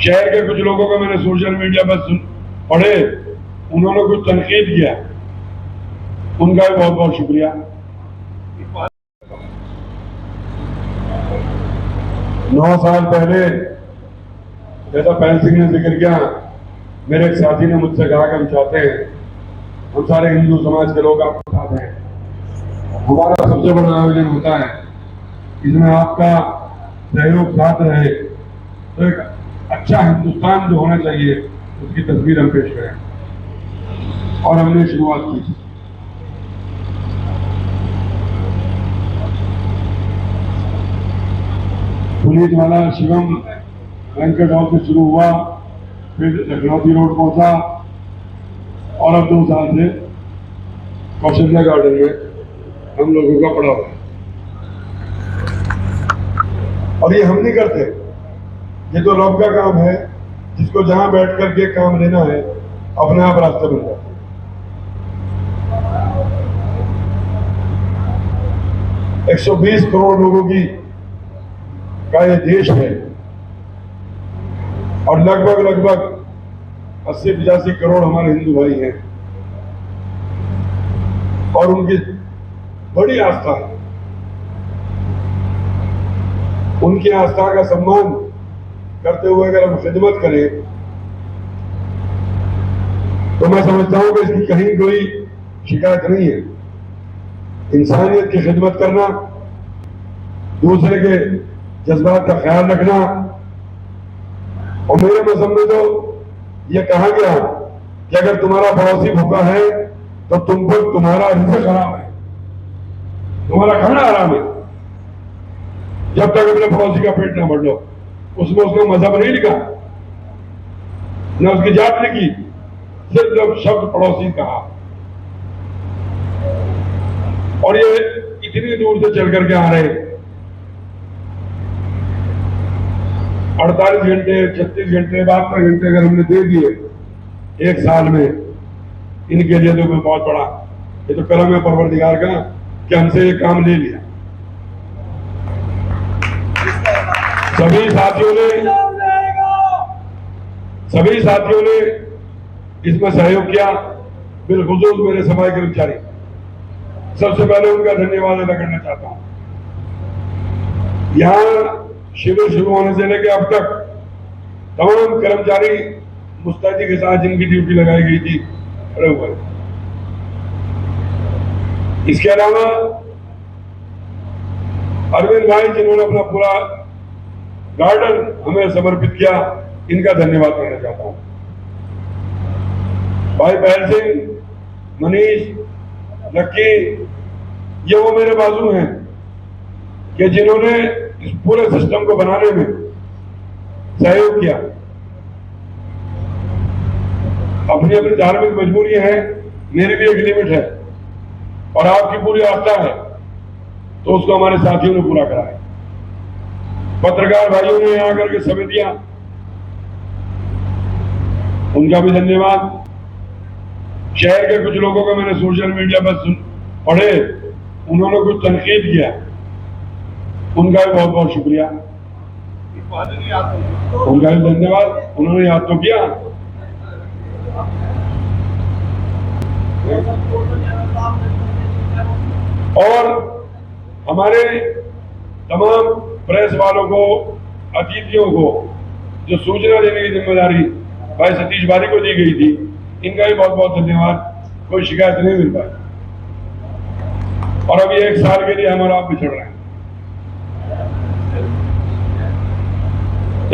शहर के कुछ लोगों को मैंने सोशल मीडिया पर पढ़े, उन्होंने कुछ तनकीद किया, उनका भी बहुत बहुत शुक्रिया। 9 साल पहले जैसा पहल सिंह ने जिक्र किया, मेरे एक साथी ने मुझसे कहा कि हम चाहते हैं हम सारे हिंदू समाज के लोग आपके साथ हैं, हमारा सबसे बड़ा आयोजन होता है, इसमें आपका सहयोग साथ रहे, तो एक अच्छा हिंदुस्तान जो होना चाहिए उसकी तस्वीर हम पेश करें। और हमने शुरुआत की। पुनीत वाला शिवम बैंकेट हॉल से शुरू हुआ, फिर लखनौती रोड पहुंचा और अब 2 साल से कौशल्या गार्डन में हम लोगों का पड़ा हुआ है। और ये हम नहीं करते, ये तो रब का काम है, जिसको जहां बैठ करके काम लेना है अपने आप रास्ते बन जाते हैं। 120 करोड़ लोगों की का ये देश है और लगभग 80-85 करोड़ हमारे हिंदू भाई हैं और उनकी बड़ी आस्था है। उनकी आस्था का सम्मान करते हुए अगर हम खिदमत करें तो मैं समझता हूं कि इसकी कहीं कोई शिकायत नहीं है। इंसानियत की खिदमत करना, दूसरे के जज्बात का ख्याल रखना, और मेरे मजहब में तो यह कहा गया कि अगर तुम्हारा पड़ोसी भूखा है तो तुम पर तुम्हारा रिज़्क़ हराम है, तुम्हारा खाना हराम है, जब तक अपने पड़ोसी का पेट ना भर लो। उसमें उसका मजहब नहीं लिखा, न उसकी जात लिखी, सिर्फ जब शब्द पड़ोसी कहा। और ये इतनी दूर से चल करके आ रहे, 48 घंटे 36 घंटे 72 घंटे अगर हमने दे दिए एक साल में, इनके लिए तो मैं बहुत बड़ा, ये तो करम है परवरदिगार का कि हमसे ये काम ले लिया। सभी साथियों ने इसमें सहयोग किया, बिलखुसूस मेरे सफाई कर्मचारी, सबसे पहले उनका धन्यवाद अदा करना चाहता हूं। यहां शिविर शुरू होने से लेकर अब तक तमाम कर्मचारी मुस्तैदी के साथ जिनकी ड्यूटी लगाई गई थी खड़े हुए। इसके अलावा अरविंद भाई जिन्होंने अपना पूरा गार्डन हमें समर्पित किया, इनका धन्यवाद करना चाहता हूं। भाई पहल सिंह, मनीष, लक्की, ये वो मेरे बाजू हैं कि जिन्होंने इस पूरे सिस्टम को बनाने में सहयोग किया। अपनी अपनी धार्मिक मजबूरी है, मेरी भी एक लिमिट है और आपकी पूरी आस्था है, तो उसको हमारे साथियों ने पूरा करा है। पत्रकार भाइयों ने यहाँ आकर के समितियां, उनका भी धन्यवाद। शहर के कुछ लोगों को मैंने सोशल मीडिया पर पढ़े, उन्होंने कुछ तनकीद किया, उनका भी बहुत बहुत शुक्रिया, उनका भी धन्यवाद। उन्होंने याद तो किया। और हमारे तमाम प्रेस वालों को, अतिथियों को जो सूचना देने की जिम्मेदारी भाई सतीश बारी को दी गई थी, इनका भी बहुत बहुत धन्यवाद। कोई शिकायत नहीं मिल पाई और अभी 1 साल के लिए हमारा आप बिछड़ रहे हैं।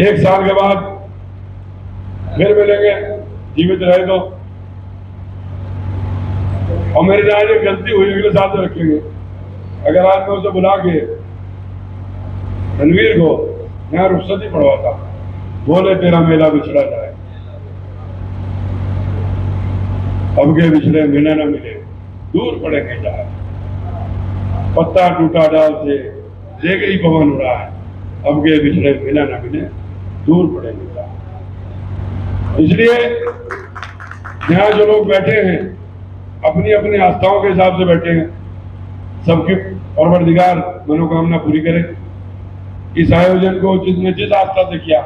1 साल के बाद फिर मिलेंगे, जीवित रहे तो। और मेरे जहां जो गलती हुई अगले साथ रखेंगे। अगर आज मैं उसे बुला के रणवीर को यहाँ रुखसती पढ़वाता, बोले तेरा मेला बिछड़ा जाए, अब के बिछड़े मिले न मिले दूर पड़ेंगे जाए, पत्ता टूटा डाल से ले गई पवन उड़ा है, अब के बिछड़े मिले न मिले दूर पड़ेंगे जाए। इसलिए यहाँ जो लोग बैठे हैं अपनी अपनी आस्थाओं के हिसाब से बैठे हैं, सबकी परवरदिगार मनोकामना पूरी करे। इस आयोजन को जिसने जिस आस्था से किया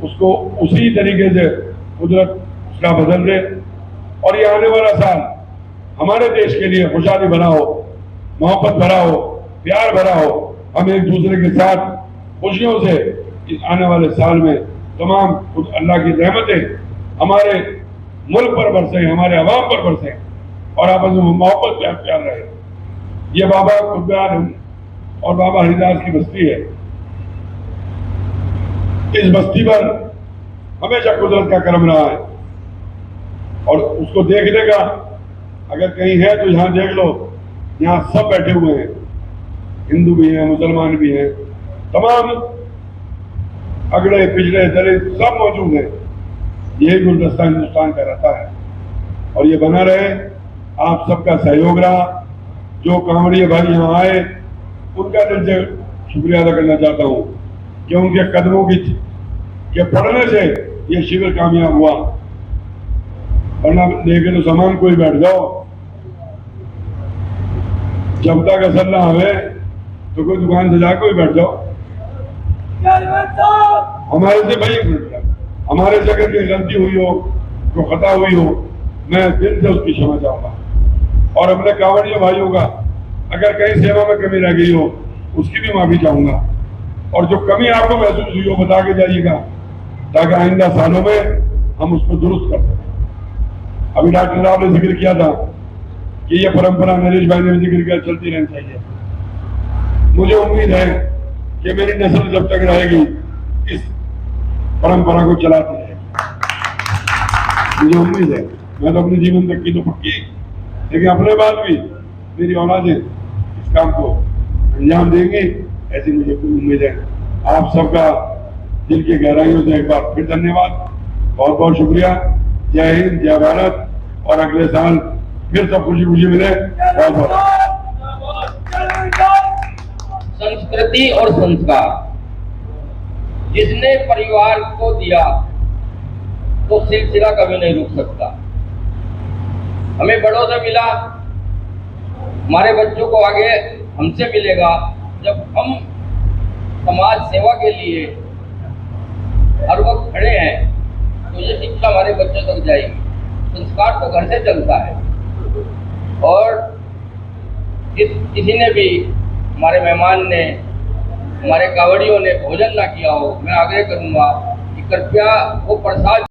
उसको उसी तरीके से कुदरत उसका बदल दे और ये आने वाला साल हमारे देश के लिए खुशहाली भरा हो, मोहब्बत भरा हो, प्यार भरा हो। हम एक दूसरे के साथ खुशियों से इस आने वाले साल में तमाम अल्लाह की रहमतें हमारे मुल्क पर बरसे, हमारे अवाम पर बरसे और आपस में मोहब्बत प्यार रहे। ये बाबा कुतुब और बाबा हरिदास की बस्ती है। इस बस्ती पर हमेशा कुदरत का करम रहा है और उसको देखने का अगर कहीं है तो यहाँ देख लो, यहाँ सब बैठे हुए हैं, हिंदू भी हैं, मुसलमान भी हैं, तमाम अगड़े पिछड़े दलित सब मौजूद हैं। यही गुलदस्ता हिंदुस्तान का रहता है और ये बना रहे। आप सबका सहयोग रहा। जो कांवड़िए भाई यहाँ आए उनका दिल से शुक्रिया अदा करना चाहता हूँ कि उनके कदमों के पड़ने से ये शिविर कामयाब हुआ, वरना लेके तो सामान कोई बैठ जाओ, जब तक असर ना आवे तो कोई दुकान से जाकर कोई बैठ जाओ। हमारे से भाई हमारे से अगर कोई गलती हुई हो, कोई खता हुई हो, मैं दिल से उसकी क्षमा चाहूंगा और अपने कांवड़िया भाइयों का अगर कहीं सेवा में कमी रह गई हो उसकी भी माफी चाहूंगा और जो कमी आपको महसूस हुई हो बता के जाइएगा ताकि आइंदा सालों में हम उसको दुरुस्त कर सकें। अभी डॉक्टर साहब ने जिक्र किया था कि ये परंपरा, नरेश भाई ने जिक्र किया, चलती रहनी चाहिए। मुझे उम्मीद है कि मेरी नस्ल जब तक रहेगी इस परंपरा को चलाती रहेगी। मुझे उम्मीद है, मैं तो अपने जीवन तक की तो पक्की, लेकिन अपने बाद भी मेरी औलादें इस काम को अंजाम देंगे, ऐसी मुझे पूरी उम्मीद है। आप सबका दिल की गहराइयों से एक बार फिर धन्यवाद, बहुत बहुत शुक्रिया। जय हिंद, जय भारत और अगले साल फिर सब खुशी खुशी मिले। बहुत बहुत संस्कृति और संस्कार जिसने परिवार को दिया तो सिलसिला कभी नहीं रुक सकता। हमें बड़ों से मिला, हमारे बच्चों को आगे हमसे मिलेगा। जब हम समाज सेवा के लिए हर वक्त खड़े हैं तो ये शिक्षा हमारे बच्चों तक जाएगी। संस्कार तो घर से चलता है और किसी ने भी, हमारे मेहमान ने, हमारे कांवड़ियों ने भोजन ना किया हो, मैं आग्रह करूंगा कि कृपया वो प्रसाद